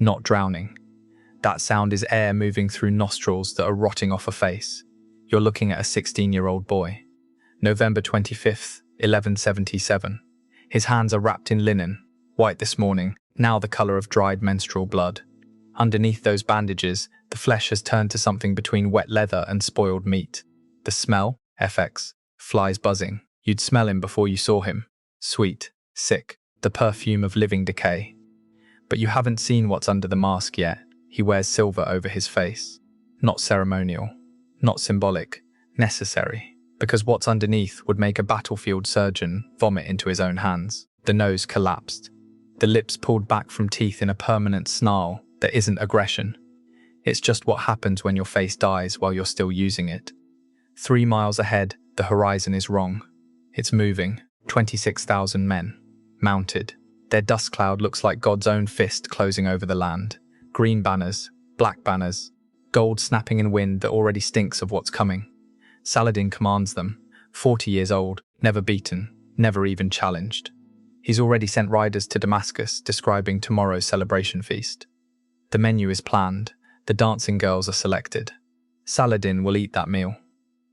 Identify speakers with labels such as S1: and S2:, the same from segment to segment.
S1: not drowning. That sound is air moving through nostrils that are rotting off a face. You're looking at a 16-year-old boy. November 25th, 1177. His hands are wrapped in linen, white this morning, now the color of dried menstrual blood. Underneath those bandages, the flesh has turned to something between wet leather and spoiled meat. The smell, FX, flies buzzing. You'd smell him before you saw him. Sweet, sick, the perfume of living decay. But you haven't seen what's under the mask yet. He wears silver over his face. Not ceremonial, not symbolic, necessary. Because what's underneath would make a battlefield surgeon vomit into his own hands. The nose collapsed. The lips pulled back from teeth in a permanent snarl that isn't aggression. It's just what happens when your face dies while you're still using it. 3 miles ahead, the horizon is wrong. It's moving. 26,000 men. Mounted. Their dust cloud looks like God's own fist closing over the land. Green banners, black banners, gold snapping in wind that already stinks of what's coming. Saladin commands them, 40 years old, never beaten, never even challenged. He's already sent riders to Damascus describing tomorrow's celebration feast. The menu is planned, the dancing girls are selected. Saladin will eat that meal.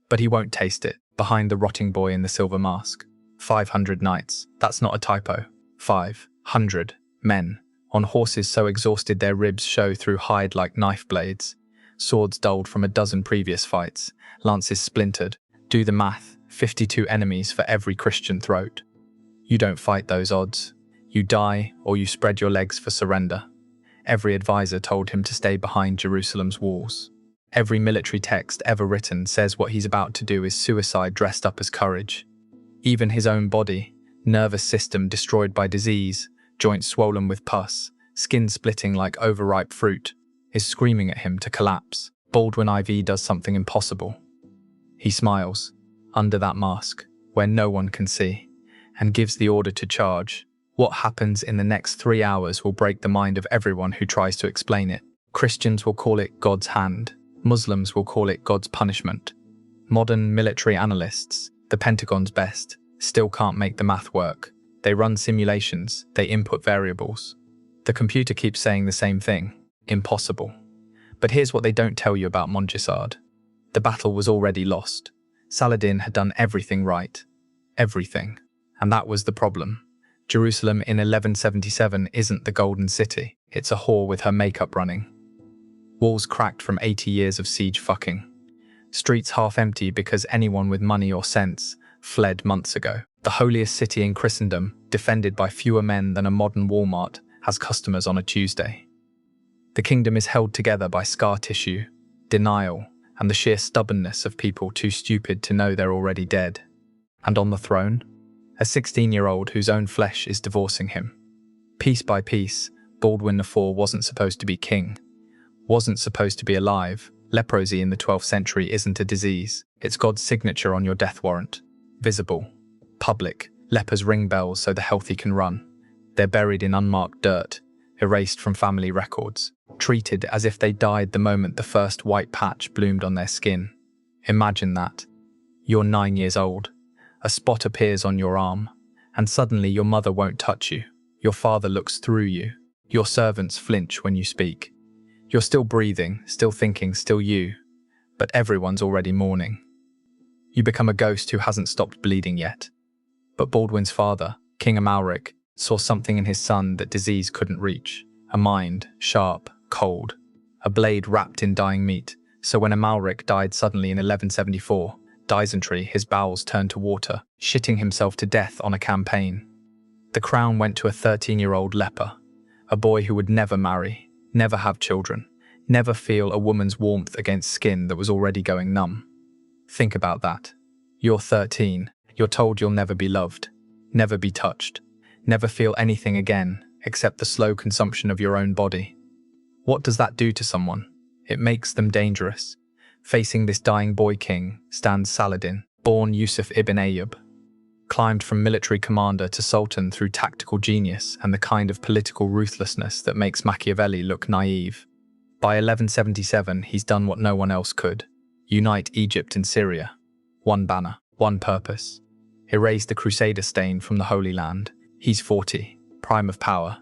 S1: But he won't taste it, behind the rotting boy in the silver mask. 500 knights, that's not a typo. 500 men, on horses so exhausted their ribs show through hide like knife blades. Swords dulled from a dozen previous fights, lances splintered. Do the math, 52 enemies for every Christian throat. You don't fight those odds. You die, or you spread your legs for surrender. Every advisor told him to stay behind Jerusalem's walls. Every military text ever written says what he's about to do is suicide dressed up as courage. Even his own body, nervous system destroyed by disease, joints swollen with pus, skin splitting like overripe fruit, is screaming at him to collapse. Baldwin IV does something impossible. He smiles, under that mask, where no one can see, and gives the order to charge. What happens in the next 3 hours will break the mind of everyone who tries to explain it. Christians will call it God's hand. Muslims will call it God's punishment. Modern military analysts, the Pentagon's best, still can't make the math work. They run simulations, they input variables. The computer keeps saying the same thing, impossible. But here's what they don't tell you about Montgisard. The battle was already lost. Saladin had done everything right. Everything. And that was the problem. Jerusalem in 1177 isn't the Golden City. It's a whore with her makeup running. Walls cracked from 80 years of siege fucking. Streets half empty because anyone with money or sense fled months ago. The holiest city in Christendom, defended by fewer men than a modern Walmart, has customers on a Tuesday. The kingdom is held together by scar tissue, denial, and the sheer stubbornness of people too stupid to know they're already dead. And on the throne, a 16-year-old whose own flesh is divorcing him. Piece by piece, Baldwin IV wasn't supposed to be king, wasn't supposed to be alive. Leprosy in the 12th century isn't a disease, it's God's signature on your death warrant. Visible, public, lepers ring bells so the healthy can run. They're buried in unmarked dirt, erased from family records, treated as if they died the moment the first white patch bloomed on their skin. Imagine that. You're 9 years old. A spot appears on your arm, and suddenly your mother won't touch you. Your father looks through you. Your servants flinch when you speak. You're still breathing, still thinking, still you, but everyone's already mourning. You become a ghost who hasn't stopped bleeding yet. But Baldwin's father, King Amalric, saw something in his son that disease couldn't reach. A mind, sharp, cold. A blade wrapped in dying meat. So when Amalric died suddenly in 1174, dysentery, his bowels turned to water, shitting himself to death on a campaign. The crown went to a 13-year-old leper, a boy who would never marry, never have children, never feel a woman's warmth against skin that was already going numb. Think about that. You're 13, you're told you'll never be loved, never be touched, never feel anything again except the slow consumption of your own body. What does that do to someone? It makes them dangerous. Facing this dying boy king stands Saladin, born Yusuf ibn Ayyub. Climbed from military commander to sultan through tactical genius and the kind of political ruthlessness that makes Machiavelli look naive. By 1177, he's done what no one else could. Unite Egypt and Syria. One banner, one purpose. Erase the Crusader stain from the Holy Land. He's 40, prime of power,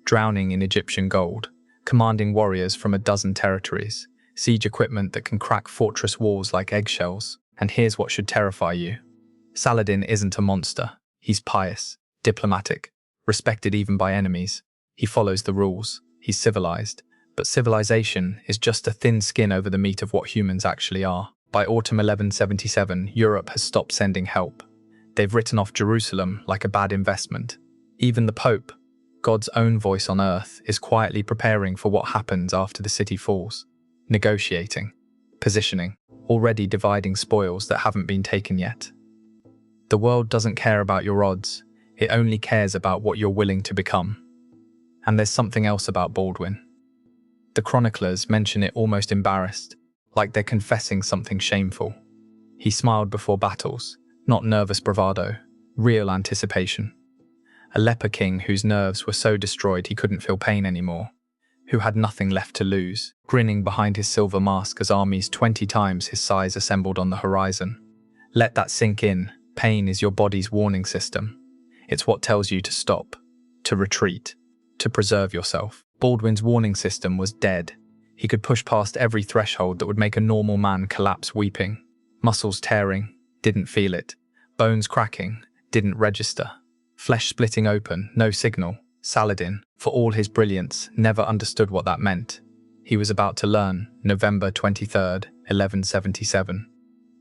S1: drowning in Egyptian gold, commanding warriors from a dozen territories, siege equipment that can crack fortress walls like eggshells. And here's what should terrify you. Saladin isn't a monster. He's pious, diplomatic, respected even by enemies. He follows the rules. He's civilized. But civilization is just a thin skin over the meat of what humans actually are. By autumn 1177, Europe has stopped sending help. They've written off Jerusalem like a bad investment. Even the Pope, God's own voice on earth, is quietly preparing for what happens after the city falls. Negotiating, positioning, already dividing spoils that haven't been taken yet. The world doesn't care about your odds. It only cares about what you're willing to become. And there's something else about Baldwin. The chroniclers mention it almost embarrassed, like they're confessing something shameful. He smiled before battles, not nervous bravado, real anticipation. A leper king whose nerves were so destroyed he couldn't feel pain anymore, who had nothing left to lose, grinning behind his silver mask as armies 20 times his size assembled on the horizon. Let that sink in. Pain is your body's warning system. It's what tells you to stop, to retreat, to preserve yourself. Baldwin's warning system was dead. He could push past every threshold that would make a normal man collapse weeping. Muscles tearing, didn't feel it. Bones cracking, didn't register. Flesh splitting open, no signal. Saladin, for all his brilliance, never understood what that meant. He was about to learn, November 23rd, 1177.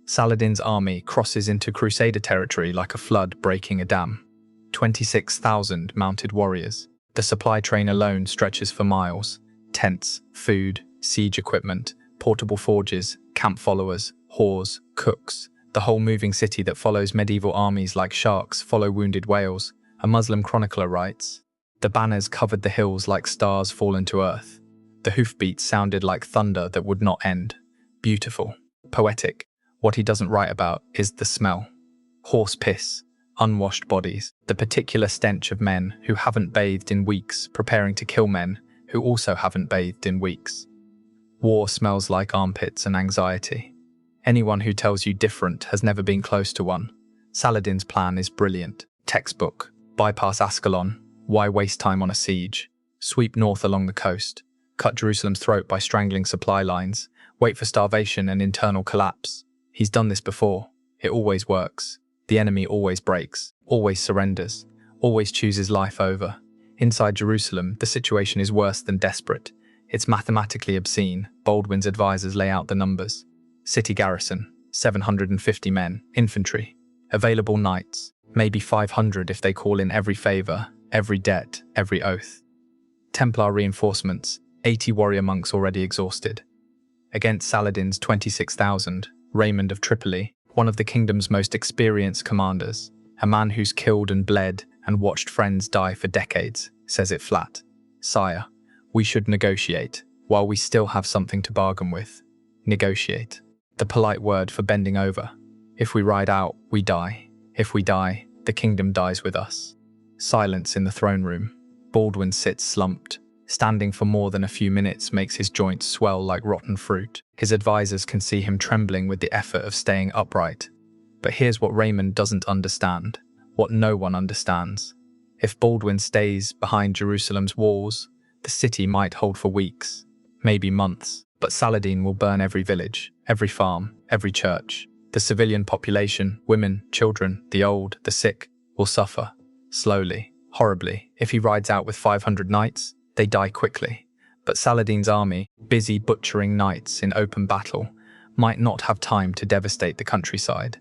S1: Saladin's army crosses into Crusader territory like a flood breaking a dam. 26,000 mounted warriors. The supply train alone stretches for miles. Tents, food, siege equipment, portable forges, camp followers, whores, cooks. The whole moving city that follows medieval armies like sharks follow wounded whales. A Muslim chronicler writes, "The banners covered the hills like stars fallen to earth. The hoofbeats sounded like thunder that would not end. Beautiful, poetic. What he doesn't write about is the smell. Horse piss, unwashed bodies, the particular stench of men who haven't bathed in weeks preparing to kill men who also haven't bathed in weeks. War smells like armpits and anxiety. Anyone who tells you different has never been close to one. Saladin's plan is brilliant. Textbook. Bypass Ascalon. Why waste time on a siege? Sweep north along the coast. Cut Jerusalem's throat by strangling supply lines. Wait for starvation and internal collapse. He's done this before. It always works. The enemy always breaks, always surrenders, always chooses life over. Inside Jerusalem, the situation is worse than desperate. It's mathematically obscene. Baldwin's advisors lay out the numbers. City garrison, 750 men, infantry. Available knights, maybe 500 if they call in every favor, every debt, every oath. Templar reinforcements, 80 warrior monks already exhausted. Against Saladin's 26,000, Raymond of Tripoli, one of the kingdom's most experienced commanders, a man who's killed and bled and watched friends die for decades, says it flat. "Sire, we should negotiate, while we still have something to bargain with. Negotiate. The polite word for bending over. If we ride out, we die. If we die, the kingdom dies with us." Silence in the throne room. Baldwin sits slumped. Standing for more than a few minutes makes his joints swell like rotten fruit. His advisors can see him trembling with the effort of staying upright. But here's what Raymond doesn't understand, what no one understands. If Baldwin stays behind Jerusalem's walls, the city might hold for weeks, maybe months. But Saladin will burn every village, every farm, every church. The civilian population, women, children, the old, the sick, will suffer. Slowly, horribly. If he rides out with 500 knights, they die quickly. But Saladin's army, busy butchering knights in open battle, might not have time to devastate the countryside.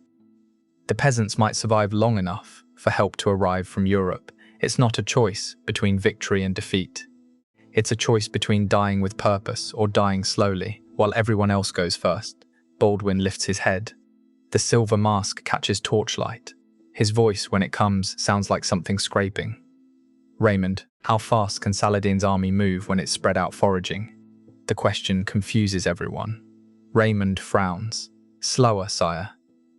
S1: The peasants might survive long enough for help to arrive from Europe. It's not a choice between victory and defeat. It's a choice between dying with purpose or dying slowly, while everyone else goes first. Baldwin lifts his head. The silver mask catches torchlight. His voice, when it comes, sounds like something scraping. "Raymond, how fast can Saladin's army move when it's spread out foraging?" The question confuses everyone. Raymond frowns. "Slower, sire.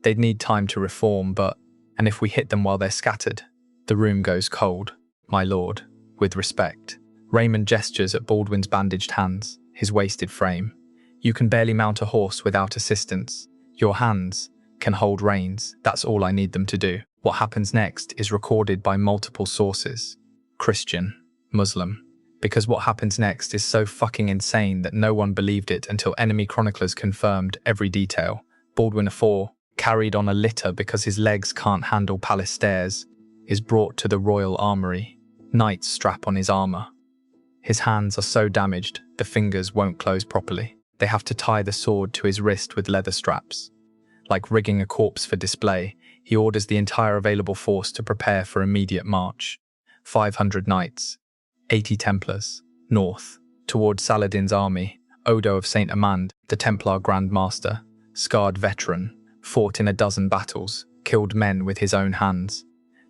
S1: They'd need time to reform, but... And if we hit them while they're scattered?" The room goes cold. "My lord, with respect." Raymond gestures at Baldwin's bandaged hands, his wasted frame. "You can barely mount a horse without assistance. Your hands can hold reins. That's all I need them to do. What happens next is recorded by multiple sources. Christian, Muslim, because what happens next is so fucking insane that no one believed it until enemy chroniclers confirmed every detail. Baldwin IV, carried on a litter because his legs can't handle palace stairs, is brought to the royal armory. Knights strap on his armor. His hands are so damaged, the fingers won't close properly. They have to tie the sword to his wrist with leather straps. Like rigging a corpse for display, he orders the entire available force to prepare for immediate march. 500 knights, 80 Templars, north, towards Saladin's army. Odo of Saint Amand, the Templar Grand Master, scarred veteran, fought in a dozen battles, killed men with his own hands,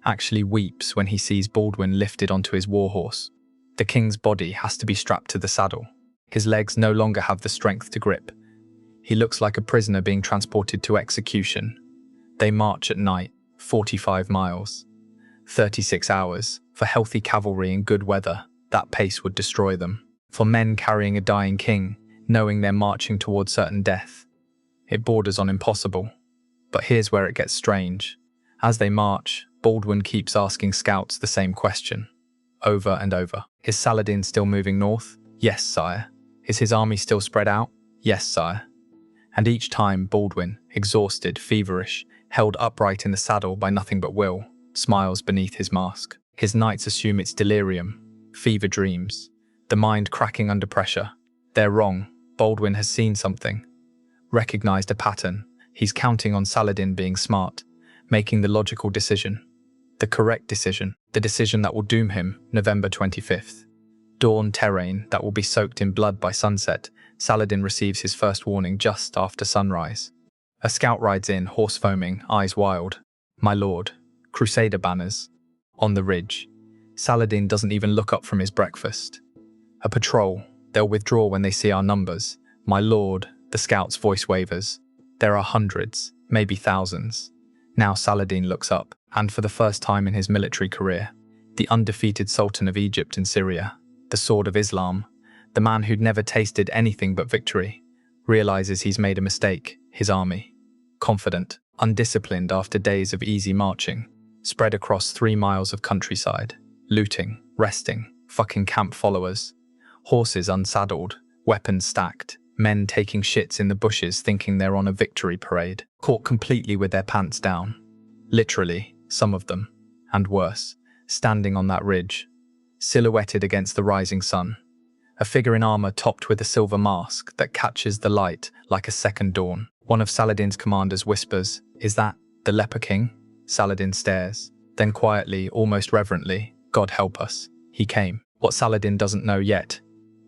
S1: actually weeps when he sees Baldwin lifted onto his warhorse. The king's body has to be strapped to the saddle. His legs no longer have the strength to grip. He looks like a prisoner being transported to execution. They march at night, 45 miles. 36 hours. For healthy cavalry in good weather, that pace would destroy them. For men carrying a dying king, knowing they're marching towards certain death, it borders on impossible. But here's where it gets strange. As they march, Baldwin keeps asking scouts the same question, over and over. Is Saladin still moving north? Yes, sire. Is his army still spread out? Yes, sire. And each time Baldwin, exhausted, feverish, held upright in the saddle by nothing but will, smiles beneath his mask. His knights assume it's delirium, fever dreams, the mind cracking under pressure. They're wrong. Baldwin has seen something, recognized a pattern. He's counting on Saladin being smart, making the logical decision, the correct decision, the decision that will doom him. November 25th. Dawn terrain that will be soaked in blood by sunset. Saladin receives his first warning just after sunrise. A scout rides in, horse foaming, eyes wild. My lord, Crusader banners. On the ridge. Saladin doesn't even look up from his breakfast. A patrol. They'll withdraw when they see our numbers. My lord, the scout's voice wavers. There are hundreds, maybe thousands. Now Saladin looks up, and for the first time in his military career, the undefeated Sultan of Egypt and Syria, the sword of Islam, the man who'd never tasted anything but victory, realizes he's made a mistake. His army, confident, undisciplined after days of easy marching, spread across 3 miles of countryside, looting, resting, fucking camp followers, horses unsaddled, weapons stacked, men taking shits in the bushes thinking they're on a victory parade, caught completely with their pants down. Literally, some of them, and worse, standing on that ridge, silhouetted against the rising sun. A figure in armor topped with a silver mask that catches the light like a second dawn. One of Saladin's commanders whispers, "Is that the Leper King?" Saladin stares. Then quietly, almost reverently, "God help us. He came." What Saladin doesn't know yet,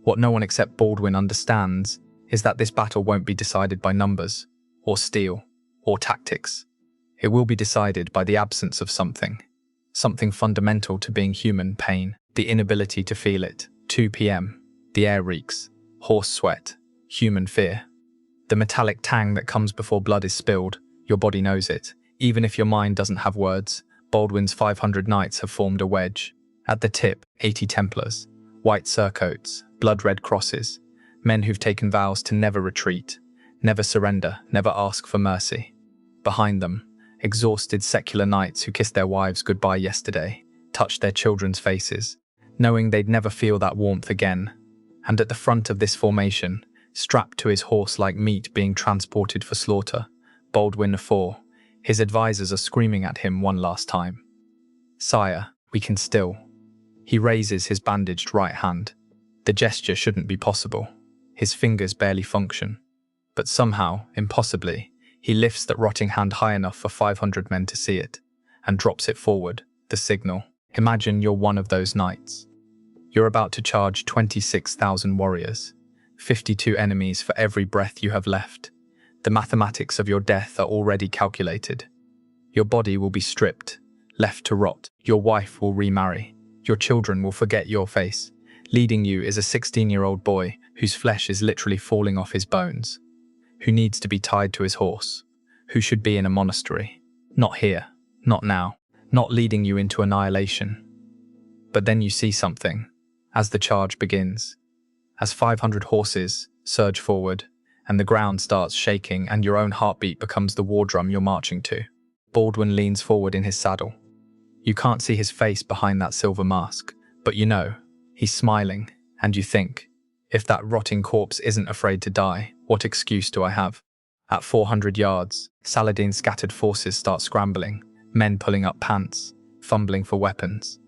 S1: what no one except Baldwin understands, is that this battle won't be decided by numbers, or steel, or tactics. It will be decided by the absence of something fundamental to being human: pain, the inability to feel it. 2 p.m. The air reeks, horse sweat, human fear. The metallic tang that comes before blood is spilled. Your body knows it. Even if your mind doesn't have words, Baldwin's 500 knights have formed a wedge. At the tip, 80 Templars, white surcoats, blood-red crosses, men who've taken vows to never retreat, never surrender, never ask for mercy. Behind them, exhausted secular knights who kissed their wives goodbye yesterday, touched their children's faces, knowing they'd never feel that warmth again. And at the front of this formation, strapped to his horse like meat being transported for slaughter, Baldwin IV. His advisors are screaming at him one last time. "Sire, we can still." He raises his bandaged right hand. The gesture shouldn't be possible. His fingers barely function. But somehow, impossibly, he lifts that rotting hand high enough for 500 men to see it, and drops it forward, the signal. Imagine you're one of those knights. You're about to charge 26,000 warriors, 52 enemies for every breath you have left. The mathematics of your death are already calculated. Your body will be stripped, left to rot. Your wife will remarry. Your children will forget your face. Leading you is a 16-year-old boy whose flesh is literally falling off his bones, who needs to be tied to his horse, who should be in a monastery. Not here, not now, not leading you into annihilation. But then you see something, as the charge begins, as 500 horses surge forward, and the ground starts shaking and your own heartbeat becomes the war drum you're marching to. Baldwin leans forward in his saddle. You can't see his face behind that silver mask, but you know, he's smiling, And you think, if that rotting corpse isn't afraid to die, what excuse do I have? At 400 yards, Saladin's scattered forces start scrambling, men pulling up pants, fumbling for weapons.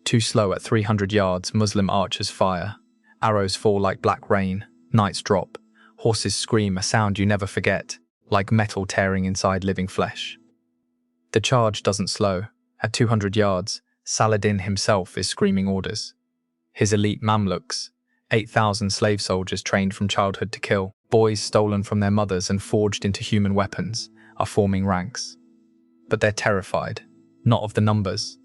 S1: Too slow at 300 yards, Muslim archers fire. Arrows fall like black rain, knights drop, horses scream, a sound you never forget, like metal tearing inside living flesh. The charge doesn't slow. At 200 yards, Saladin himself is screaming orders. His elite Mamluks, 8,000 slave soldiers trained from childhood to kill, boys stolen from their mothers and forged into human weapons, are forming ranks. But they're terrified, not of the numbers,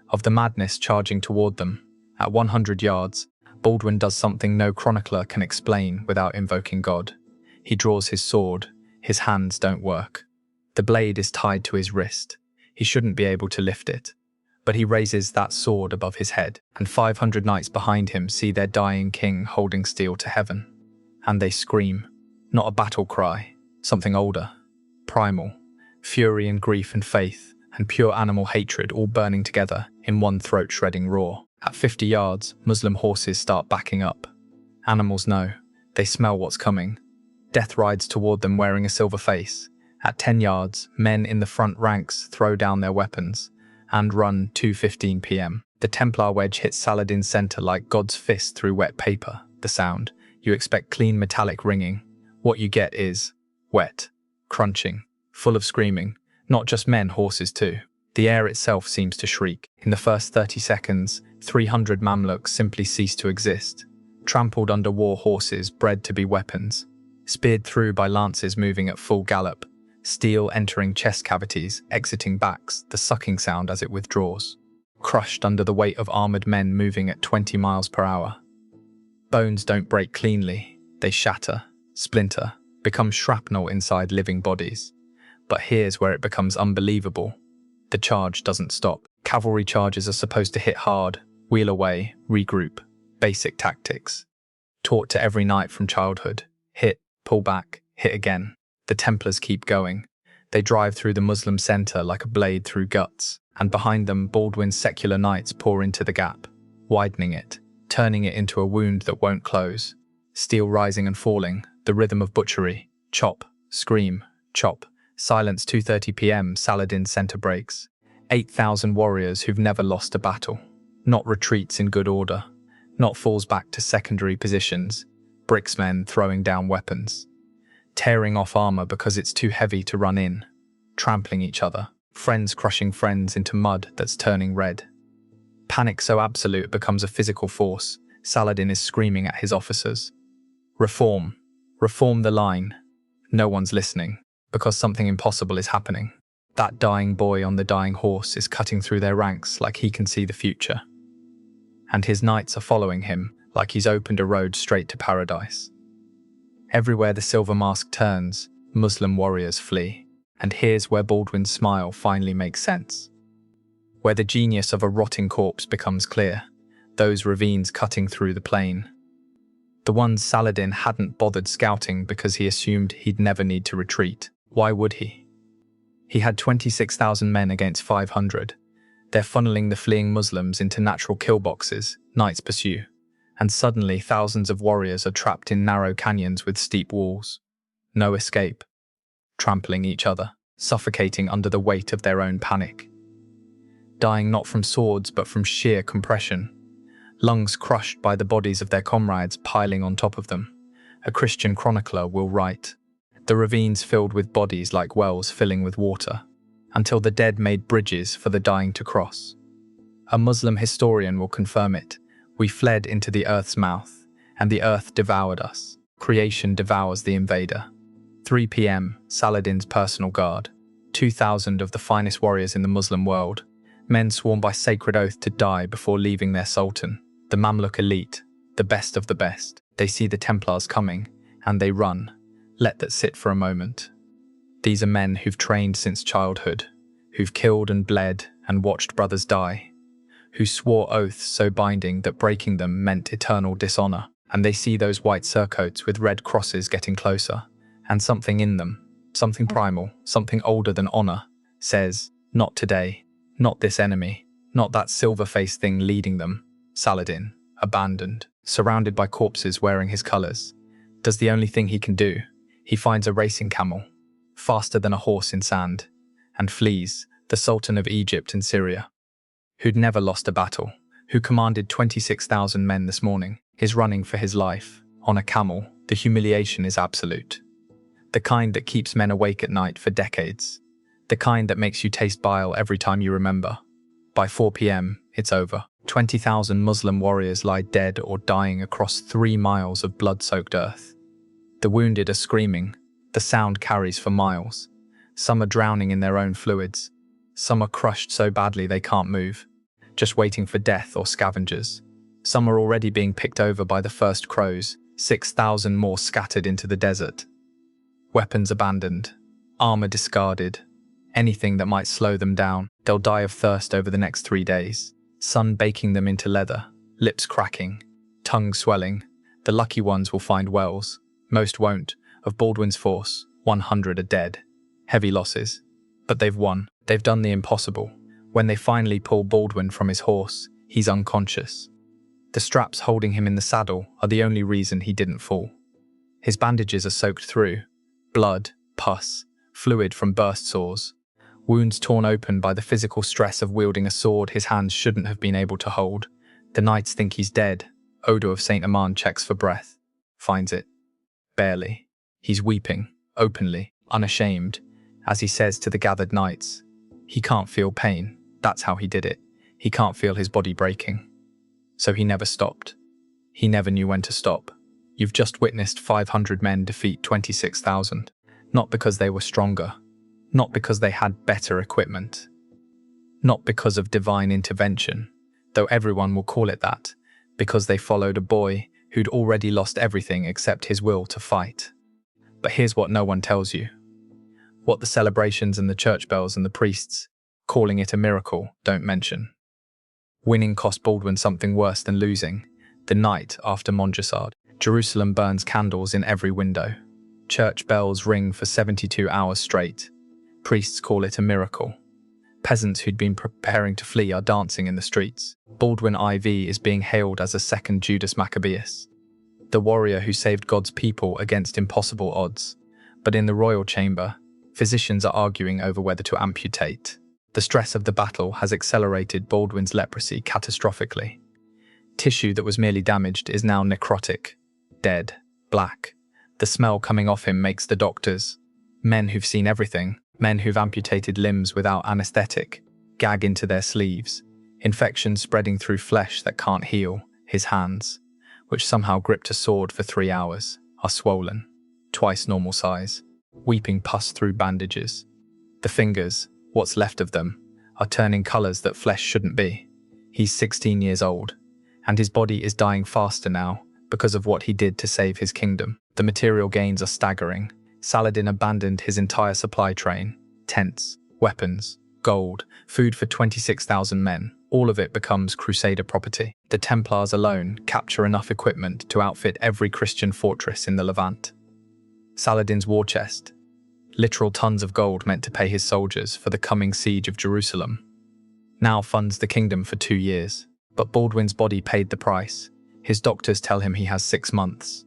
S1: of the madness charging toward them. At 100 yards, Baldwin does something no chronicler can explain without invoking God. He draws his sword. His hands don't work. The blade is tied to his wrist. He shouldn't be able to lift it. But he raises that sword above his head, and 500 knights behind him see their dying king holding steel to heaven. And they scream. Not a battle cry, something older, primal, fury and grief and faith, and pure animal hatred all burning together in one throat-shredding roar. At 50 yards, Muslim horses start backing up. Animals know. They smell what's coming. Death rides toward them wearing a silver face. At 10 yards, men in the front ranks throw down their weapons and run 2:15 p.m. The Templar wedge hits Saladin's center like God's fist through wet paper. The sound. You expect clean metallic ringing. What you get is wet, crunching, full of screaming. Not just men, horses too. The air itself seems to shriek. In the first 30 seconds, 300 Mamluks simply cease to exist. Trampled under war horses bred to be weapons. Speared through by lances moving at full gallop. Steel entering chest cavities, exiting backs, the sucking sound as it withdraws. Crushed under the weight of armored men moving at 20 miles per hour. Bones don't break cleanly. They shatter, splinter, become shrapnel inside living bodies. But here's where it becomes unbelievable. The charge doesn't stop. Cavalry charges are supposed to hit hard, wheel away, regroup. Basic tactics. Taught to every knight from childhood. Hit, pull back, hit again. The Templars keep going. They drive through the Muslim center like a blade through guts, and behind them Baldwin's secular knights pour into the gap, widening it, turning it into a wound that won't close. Steel rising and falling, the rhythm of butchery. Chop, scream, chop. Silence 2:30 p.m. Saladin's center breaks. 8,000 warriors who've never lost a battle. Not retreats in good order. Not falls back to secondary positions. Bricksmen throwing down weapons. Tearing off armor because it's too heavy to run in. Trampling each other. Friends crushing friends into mud that's turning red. Panic so absolute it becomes a physical force. Saladin is screaming at his officers. Reform. Reform the line. No one's listening, because something impossible is happening. That dying boy on the dying horse is cutting through their ranks like he can see the future. And his knights are following him like he's opened a road straight to paradise. Everywhere the silver mask turns, Muslim warriors flee. And here's where Baldwin's smile finally makes sense. Where the genius of a rotting corpse becomes clear. Those ravines cutting through the plain. The ones Saladin hadn't bothered scouting because he assumed he'd never need to retreat. Why would he? He had 26,000 men against 500. They're funneling the fleeing Muslims into natural kill boxes. Knights pursue. And suddenly thousands of warriors are trapped in narrow canyons with steep walls. No escape. Trampling each other, suffocating under the weight of their own panic. Dying not from swords but from sheer compression. Lungs crushed by the bodies of their comrades piling on top of them. A Christian chronicler will write, "The ravines filled with bodies like wells filling with water, until the dead made bridges for the dying to cross." A Muslim historian will confirm it. We fled into the earth's mouth, and the earth devoured us. Creation devours the invader. 3 p.m., Saladin's personal guard. 2,000 of the finest warriors in the Muslim world. Men sworn by sacred oath to die before leaving their sultan. The Mamluk elite, the best of the best. They see the Templars coming, and they run. Let that sit for a moment. These are men who've trained since childhood, who've killed and bled and watched brothers die, who swore oaths so binding that breaking them meant eternal dishonor. And they see those white surcoats with red crosses getting closer, and something in them, something primal, something older than honor, says, "Not today, not this enemy, not that silver-faced thing leading them." Saladin, abandoned, surrounded by corpses wearing his colours, does the only thing he can do. He finds a racing camel, faster than a horse in sand, and flees, the Sultan of Egypt and Syria, who'd never lost a battle, who commanded 26,000 men this morning, is running for his life. On a camel, the humiliation is absolute. The kind that keeps men awake at night for decades. The kind that makes you taste bile every time you remember. By 4 p.m., it's over. 20,000 Muslim warriors lie dead or dying across 3 miles of blood-soaked earth. The wounded are screaming. The sound carries for miles. Some are drowning in their own fluids. Some are crushed so badly they can't move, just waiting for death or scavengers. Some are already being picked over by the first crows, 6,000 more scattered into the desert. Weapons abandoned, armor discarded, anything that might slow them down. They'll die of thirst over the next 3 days. Sun baking them into leather, lips cracking, tongue swelling. The lucky ones will find wells. Most won't. Of Baldwin's force, 100 are dead. Heavy losses. But they've won. They've done the impossible. When they finally pull Baldwin from his horse, he's unconscious. The straps holding him in the saddle are the only reason he didn't fall. His bandages are soaked through. Blood, pus, fluid from burst sores. Wounds torn open by the physical stress of wielding a sword his hands shouldn't have been able to hold. The knights think he's dead. Odo of St. Amand checks for breath. Finds it. Barely. He's weeping, openly, unashamed, as he says to the gathered knights. He can't feel pain. That's how he did it. He can't feel his body breaking. So he never stopped. He never knew when to stop. You've just witnessed 500 men defeat 26,000. Not because they were stronger. Not because they had better equipment. Not because of divine intervention, though everyone will call it that, because they followed a boy who'd already lost everything except his will to fight. But here's what no one tells you. What the celebrations and the church bells and the priests, calling it a miracle, don't mention. Winning cost Baldwin something worse than losing. The night after Montgisard, Jerusalem burns candles in every window. Church bells ring for 72 hours straight. Priests call it a miracle. Peasants who'd been preparing to flee are dancing in the streets. Baldwin IV is being hailed as a second Judas Maccabeus, the warrior who saved God's people against impossible odds. But in the royal chamber, physicians are arguing over whether to amputate. The stress of the battle has accelerated Baldwin's leprosy catastrophically. Tissue that was merely damaged is now necrotic, dead, black. The smell coming off him makes the doctors, men who've seen everything, men who've amputated limbs without anesthetic, gag into their sleeves. Infections spreading through flesh that can't heal. His hands, which somehow gripped a sword for 3 hours, are swollen, twice normal size, weeping pus through bandages. The fingers, what's left of them, are turning colours that flesh shouldn't be. He's 16 years old, and his body is dying faster now because of what he did to save his kingdom. The material gains are staggering. Saladin abandoned his entire supply train, tents, weapons, gold, food for 26,000 men. All of it becomes Crusader property. The Templars alone capture enough equipment to outfit every Christian fortress in the Levant. Saladin's war chest, literal tons of gold meant to pay his soldiers for the coming siege of Jerusalem, now funds the kingdom for 2 years. But Baldwin's body paid the price. His doctors tell him he has 6 months.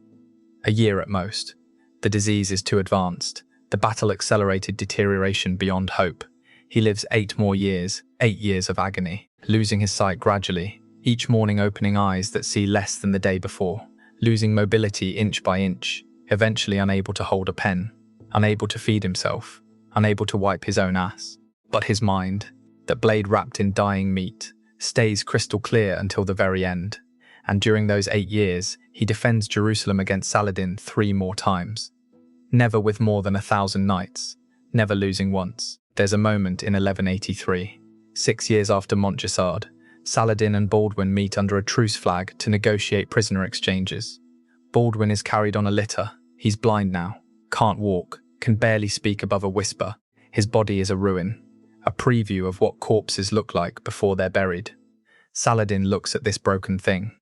S1: A year at most. The disease is too advanced. The battle accelerated deterioration beyond hope. He lives 8 more years, 8 years of agony, losing his sight gradually, each morning opening eyes that see less than the day before, losing mobility inch by inch, eventually unable to hold a pen, unable to feed himself, unable to wipe his own ass. But his mind, that blade wrapped in dying meat, stays crystal clear until the very end. And during those 8 years, he defends Jerusalem against Saladin 3 more times. Never with more than 1,000 knights, never losing once. There's a moment in 1183, 6 years after Montgisard, Saladin and Baldwin meet under a truce flag to negotiate prisoner exchanges. Baldwin is carried on a litter. He's blind now, can't walk, can barely speak above a whisper. His body is a ruin, a preview of what corpses look like before they're buried. Saladin looks at this broken thing,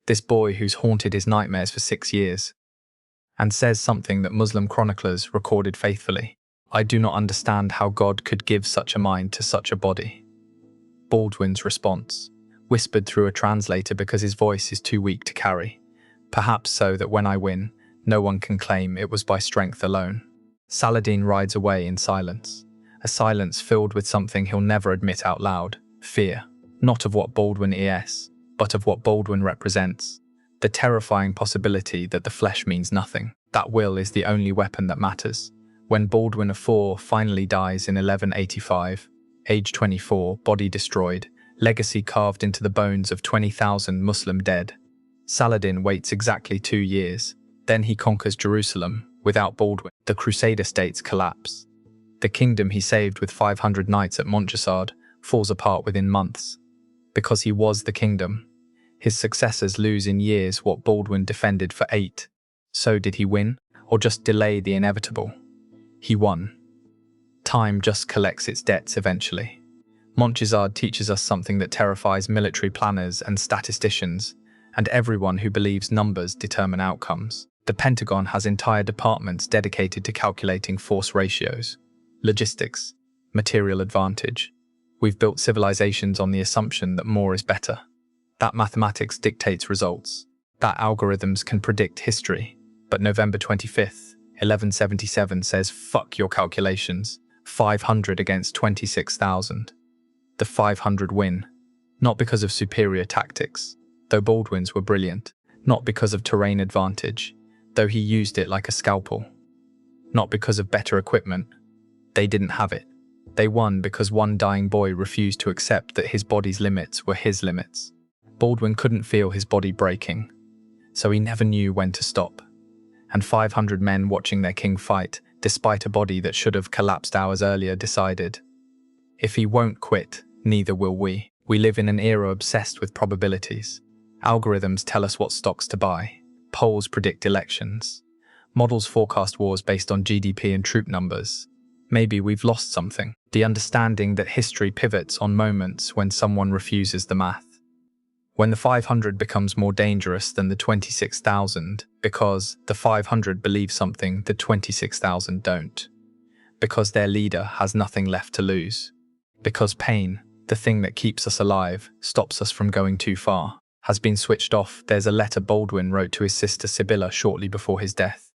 S1: this boy who's haunted his nightmares for 6 years, and says something that Muslim chroniclers recorded faithfully. I do not understand how God could give such a mind to such a body. Baldwin's response, whispered through a translator because his voice is too weak to carry. Perhaps so that when I win, no one can claim it was by strength alone. Saladin rides away in silence, a silence filled with something he'll never admit out loud: fear. Not of what Baldwin is, but of what Baldwin represents. The terrifying possibility that the flesh means nothing. That will is the only weapon that matters. When Baldwin IV finally dies in 1185, age 24, body destroyed, legacy carved into the bones of 20,000 Muslim dead, Saladin waits exactly 2 years. Then he conquers Jerusalem. Without Baldwin, the Crusader states collapse. The kingdom he saved with 500 knights at Montgisard falls apart within months. Because he was the kingdom, his successors lose in years what Baldwin defended for 8. So did he win, or just delay the inevitable? He won. Time just collects its debts eventually. Montgisard teaches us something that terrifies military planners and statisticians, and everyone who believes numbers determine outcomes. The Pentagon has entire departments dedicated to calculating force ratios, logistics, material advantage. We've built civilizations on the assumption that more is better. That mathematics dictates results. That algorithms can predict history. But November 25th, 1177 says, fuck your calculations. 500 against 26,000. The 500 win. Not because of superior tactics, though Baldwin's were brilliant. Not because of terrain advantage, though he used it like a scalpel. Not because of better equipment. They didn't have it. They won because one dying boy refused to accept that his body's limits were his limits. Baldwin couldn't feel his body breaking, so he never knew when to stop. And 500 men watching their king fight, despite a body that should have collapsed hours earlier, decided, if he won't quit, neither will we. We live in an era obsessed with probabilities. Algorithms tell us what stocks to buy. Polls predict elections. Models forecast wars based on GDP and troop numbers. Maybe we've lost something. The understanding that history pivots on moments when someone refuses the math. When the 500 becomes more dangerous than the 26,000 because the 500 believe something the 26,000 don't. Because their leader has nothing left to lose. Because pain, the thing that keeps us alive, stops us from going too far, has been switched off. There's a letter Baldwin wrote to his sister Sibylla shortly before his death.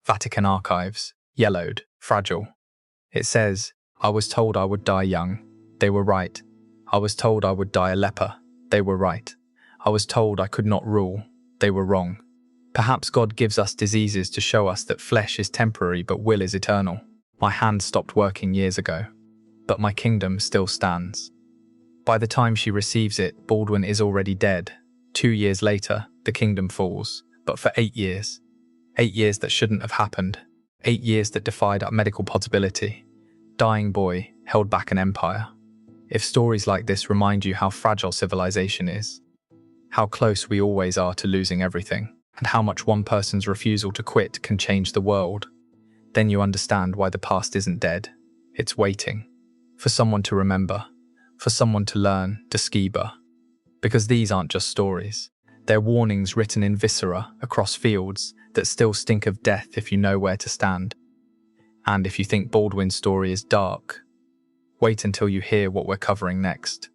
S1: Vatican archives, yellowed, fragile. It says, I was told I would die young. They were right. I was told I would die a leper. They were right. I was told I could not rule. They were wrong. Perhaps God gives us diseases to show us that flesh is temporary but will is eternal. My hand stopped working years ago, but my kingdom still stands. By the time she receives it, Baldwin is already dead. 2 years later, the kingdom falls, but for 8 years. 8 years that shouldn't have happened. 8 years that defied our medical possibility. Dying boy held back an empire. If stories like this remind you how fragile civilization is, how close we always are to losing everything, and how much one person's refusal to quit can change the world, then you understand why the past isn't dead. It's waiting. For someone to remember. For someone to learn, to skiba. Because these aren't just stories. They're warnings written in viscera across fields that still stink of death if you know where to stand. And if you think Baldwin's story is dark, wait until you hear what we're covering next.